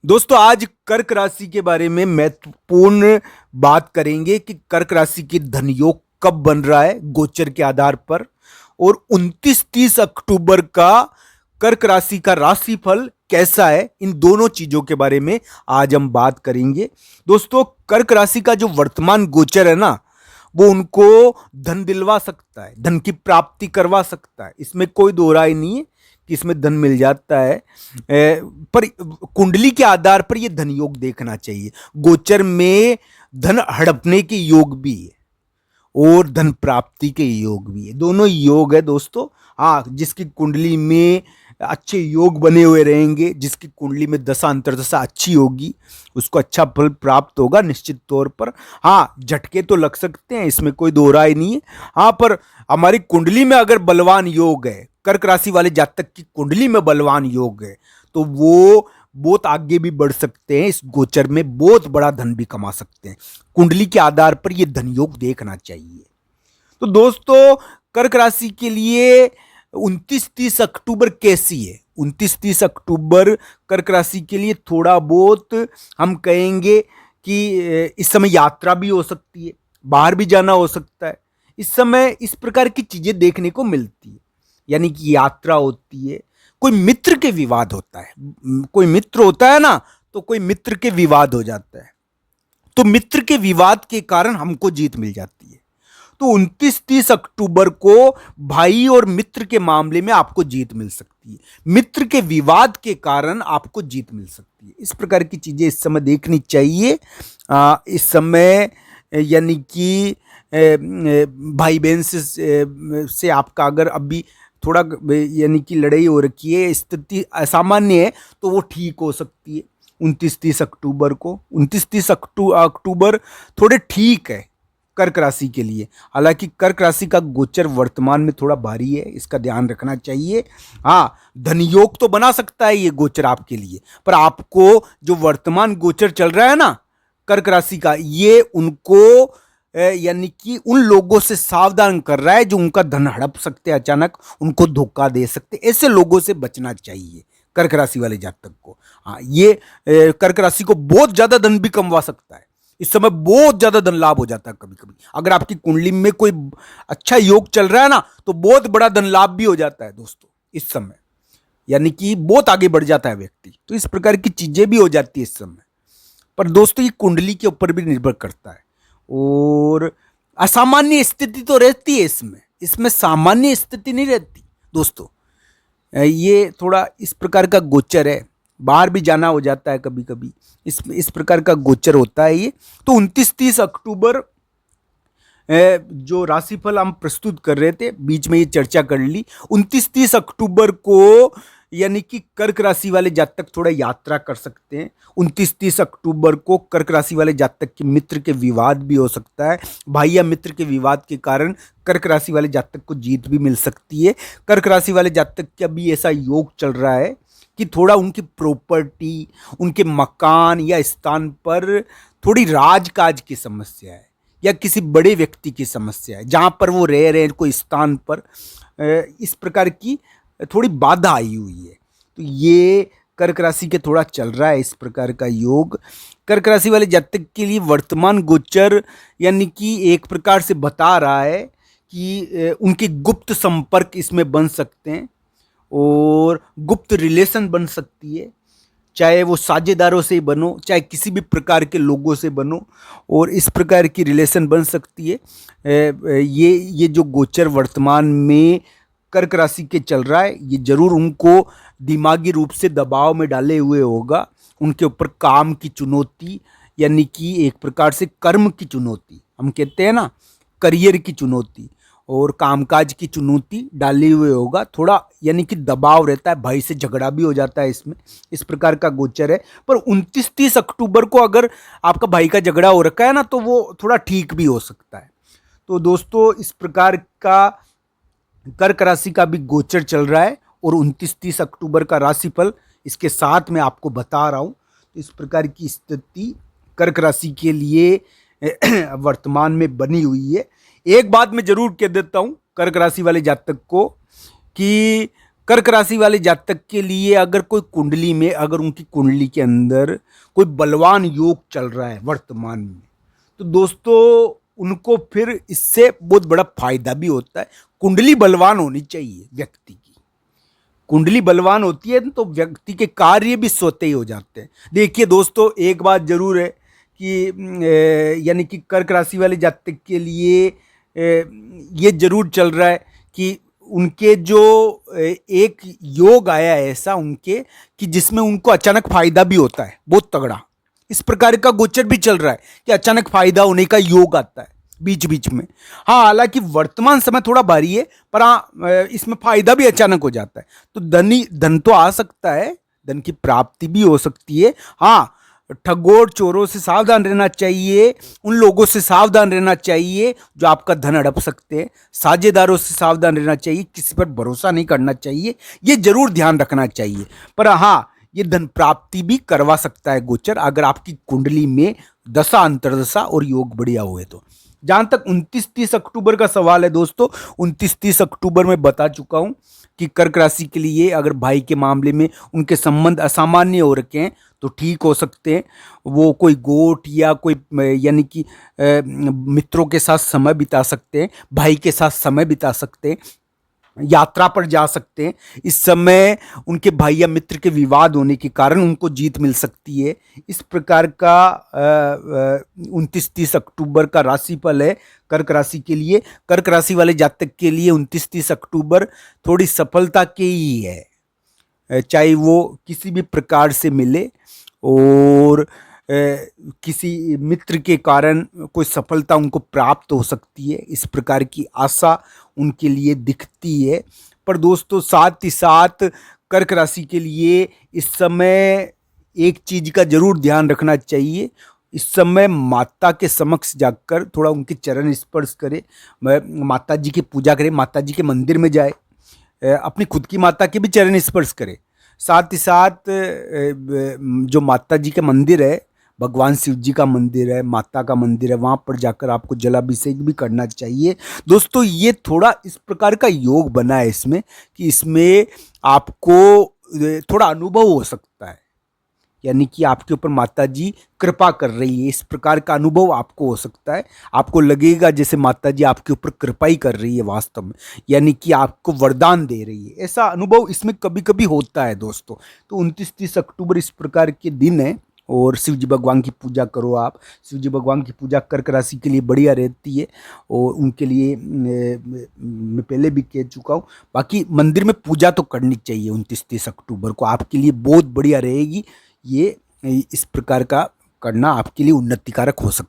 दोस्तों आज कर्क राशि के बारे में महत्वपूर्ण बात करेंगे कि कर्क राशि की धन योग कब बन रहा है गोचर के आधार पर। और 29-30 अक्टूबर का कर्क राशि का राशिफल कैसा है, इन दोनों चीजों के बारे में आज हम बात करेंगे। दोस्तों कर्क राशि का जो वर्तमान गोचर है ना, वो उनको धन दिलवा सकता है, धन की प्राप्ति करवा सकता है, इसमें कोई दो राय नहीं है कि इसमें धन मिल जाता है। पर कुंडली के आधार पर यह धन योग देखना चाहिए। गोचर में धन हड़पने के योग भी है और धन प्राप्ति के योग भी है, दोनों योग है दोस्तों। हाँ, जिसकी कुंडली में अच्छे योग बने हुए रहेंगे, जिसकी कुंडली में दशा अंतर्दशा अच्छी होगी, उसको अच्छा फल प्राप्त होगा निश्चित तौर पर। हाँ, झटके तो लग सकते हैं, इसमें कोई दो राय नहीं है। हाँ, पर हमारी कुंडली में अगर बलवान योग है, कर्क राशि वाले जातक की कुंडली में बलवान योग है, तो वो बहुत आगे भी बढ़ सकते हैं, इस गोचर में बहुत बड़ा धन भी कमा सकते हैं। कुंडली के आधार पर यह धन योग देखना चाहिए। तो दोस्तों कर्क राशि के लिए 29-30 अक्टूबर कैसी है? 29-30 अक्टूबर कर्क राशि के लिए थोड़ा बहुत हम कहेंगे कि इस समय यात्रा भी हो सकती है, बाहर भी जाना हो सकता है। इस समय इस प्रकार की चीजें देखने को मिलती है, यानी कि यात्रा होती है, कोई मित्र के विवाद होता है, कोई मित्र होता है ना, तो कोई मित्र के विवाद हो जाता है, तो मित्र के विवाद के कारण हमको जीत मिल जाती है। तो 29-30 अक्टूबर को भाई और मित्र के मामले में आपको जीत मिल सकती है, मित्र के विवाद के कारण आपको जीत मिल सकती है। इस प्रकार की चीजें इस समय देखनी चाहिए। इस समय यानी कि भाई बहन से आपका अगर अभी थोड़ा यानी कि लड़ाई हो रखी है, स्थिति असामान्य है, तो वो ठीक हो सकती है 29-30 अक्टूबर को। 29-30 अक्टूबर थोड़े ठीक है कर्क राशि के लिए। हालांकि कर्क राशि का गोचर वर्तमान में थोड़ा भारी है, इसका ध्यान रखना चाहिए। हाँ, धन योग तो बना सकता है ये गोचर आपके लिए, पर आपको जो वर्तमान गोचर चल रहा है ना कर्क राशि का, ये उनको यानी कि उन लोगों से सावधान कर रहा है जो उनका धन हड़प सकते, अचानक उनको धोखा दे सकते। ऐसे लोगों से बचना चाहिए कर्क राशि वाले जातक को। हाँ, ये कर्क राशि को बहुत ज्यादा धन भी कमवा सकता है, इस समय बहुत ज्यादा धन लाभ हो जाता है। कभी कभी अगर आपकी कुंडली में कोई अच्छा योग चल रहा है ना, तो बहुत बड़ा धन लाभ भी हो जाता है दोस्तों इस समय, यानी कि बहुत आगे बढ़ जाता है व्यक्ति। तो इस प्रकार की चीजें भी हो जाती है इस समय। पर दोस्तों ये कुंडली के ऊपर भी निर्भर करता है, और असामान्य स्थिति तो रहती है इसमें, इसमें सामान्य स्थिति नहीं रहती दोस्तों। ये थोड़ा इस प्रकार का गोचर है, बाहर भी जाना हो जाता है कभी कभी, इस प्रकार का गोचर होता है ये। तो 29-30 अक्टूबर जो राशिफल हम प्रस्तुत कर रहे थे, बीच में ये चर्चा कर ली। 29-30 अक्टूबर को यानी कि कर्क राशि वाले जातक थोड़ा यात्रा कर सकते हैं। 29-30 अक्टूबर को कर्क राशि वाले जातक के मित्र के विवाद भी हो सकता है, भाई या मित्र के विवाद के कारण कर्क राशि वाले जातक को जीत भी मिल सकती है। कर्क राशि वाले जातक का भी ऐसा योग चल रहा है कि थोड़ा उनकी प्रॉपर्टी, उनके मकान या स्थान पर थोड़ी राजकाज की समस्या है, या किसी बड़े व्यक्ति की समस्या है जहां पर वो रह रहे हैं, कोई स्थान पर इस प्रकार की थोड़ी बाधा आई हुई है। तो ये कर्क राशि के थोड़ा चल रहा है इस प्रकार का योग। कर्क राशि वाले जातक के लिए वर्तमान गोचर यानी कि एक प्रकार से बता रहा है कि उनके गुप्त संपर्क इसमें बन सकते हैं और गुप्त रिलेशन बन सकती है, चाहे वो साझेदारों से बनो, चाहे किसी भी प्रकार के लोगों से बनो, और इस प्रकार की रिलेशन बन सकती है। ये जो गोचर वर्तमान में कर्क राशि के चल रहा है, ये जरूर उनको दिमागी रूप से दबाव में डाले हुए होगा। उनके ऊपर काम की चुनौती, यानी कि एक प्रकार से कर्म की चुनौती, हम कहते हैं ना करियर की चुनौती और कामकाज की चुनौती डाली हुए होगा। थोड़ा यानी कि दबाव रहता है, भाई से झगड़ा भी हो जाता है इसमें, इस प्रकार का गोचर है। पर 29-30 अक्टूबर को अगर आपका भाई का झगड़ा हो रखा है ना, तो वो थोड़ा ठीक भी हो सकता है। तो दोस्तों इस प्रकार का कर्क राशि का भी गोचर चल रहा है, और 29-30 अक्टूबर का राशिफल इसके साथ में आपको बता रहा हूं। तो इस प्रकार की स्थिति कर्क राशि के लिए वर्तमान में बनी हुई है। एक बात मैं जरूर कह देता हूं कर्क राशि वाले जातक को कि कर्क राशि वाले जातक के लिए अगर कोई कुंडली में, अगर उनकी कुंडली के अंदर कोई बलवान योग चल रहा है वर्तमान में, तो दोस्तों उनको फिर इससे बहुत बड़ा फायदा भी होता है। कुंडली बलवान होनी चाहिए व्यक्ति की। कुंडली बलवान होती है तो व्यक्ति के कार्य भी स्वतः ही हो जाते हैं। देखिए दोस्तों, एक बात जरूर है कि यानी कि कर्क राशि वाले जातक के लिए ये जरूर चल रहा है कि उनके जो एक योग आया है ऐसा उनके, कि जिसमें उनको अचानक फायदा भी होता है बहुत तगड़ा। इस प्रकार का गोचर भी चल रहा है कि अचानक फायदा होने का योग आता है बीच बीच में। हाँ, हालांकि वर्तमान समय थोड़ा भारी है, पर हाँ इसमें फायदा भी अचानक हो जाता है। तो धन तो आ सकता है, धन की प्राप्ति भी हो सकती है। हाँ, ठगोर चोरों से सावधान रहना चाहिए, उन लोगों से सावधान रहना चाहिए जो आपका धन हड़प सकते हैं, साझेदारों से सावधान रहना चाहिए, किसी पर भरोसा नहीं करना चाहिए, ये जरूर ध्यान रखना चाहिए। पर हाँ, ये धन प्राप्ति भी करवा सकता है गोचर, अगर आपकी कुंडली में दशा, अंतर्दशा और योग बढ़िया हुए तो। जहां तक 29-30 अक्टूबर का सवाल है दोस्तों, 29-30 अक्टूबर में बता चुका हूं कि कर्क राशि के लिए अगर भाई के मामले में उनके संबंध असामान्य हो रखे हैं तो ठीक हो सकते हैं। वो कोई गोट या कोई यानी कि मित्रों के साथ समय बिता सकते हैं, भाई के साथ समय बिता सकते हैं, यात्रा पर जा सकते हैं। इस समय उनके भाई या मित्र के विवाद होने के कारण उनको जीत मिल सकती है। इस प्रकार का 29-30 अक्टूबर का राशिफल है कर्क राशि के लिए। कर्क राशि वाले जातक के लिए 29-30 अक्टूबर थोड़ी सफलता के ही है, चाहे वो किसी भी प्रकार से मिले, और किसी मित्र के कारण कोई सफलता उनको प्राप्त हो सकती है, इस प्रकार की आशा उनके लिए दिखती है। पर दोस्तों साथ ही साथ कर्क राशि के लिए इस समय एक चीज का जरूर ध्यान रखना चाहिए। इस समय माता के समक्ष जाकर थोड़ा उनके चरण स्पर्श करें, माता जी की पूजा करें, माता जी के मंदिर में जाए, अपनी खुद की माता के भी चरण स्पर्श करें। साथ ही साथ जो माता जी का मंदिर है, भगवान शिव जी का मंदिर है, माता का मंदिर है, वहाँ पर जाकर आपको जलाभिषेक भी करना चाहिए। दोस्तों ये थोड़ा इस प्रकार का योग बना है इसमें कि इसमें आपको थोड़ा अनुभव हो सकता है, यानी कि आपके ऊपर माता जी कृपा कर रही है, इस प्रकार का अनुभव आपको हो सकता है। आपको लगेगा जैसे माता जी आपके ऊपर कृपा ही कर रही है वास्तव में, यानी कि आपको वरदान दे रही है, ऐसा अनुभव इसमें कभी कभी होता है दोस्तों। तो 29-30 अक्टूबर इस प्रकार के दिन है, और शिव जी भगवान की पूजा करो आप। शिव जी भगवान की पूजा कर्क राशि के लिए बढ़िया रहती है, और उनके लिए मैं पहले भी कह चुका हूँ। बाकी मंदिर में पूजा तो करनी चाहिए 29-30 अक्टूबर को, आपके लिए बहुत बढ़िया रहेगी। ये इस प्रकार का करना आपके लिए उन्नतिकारक हो सकता है।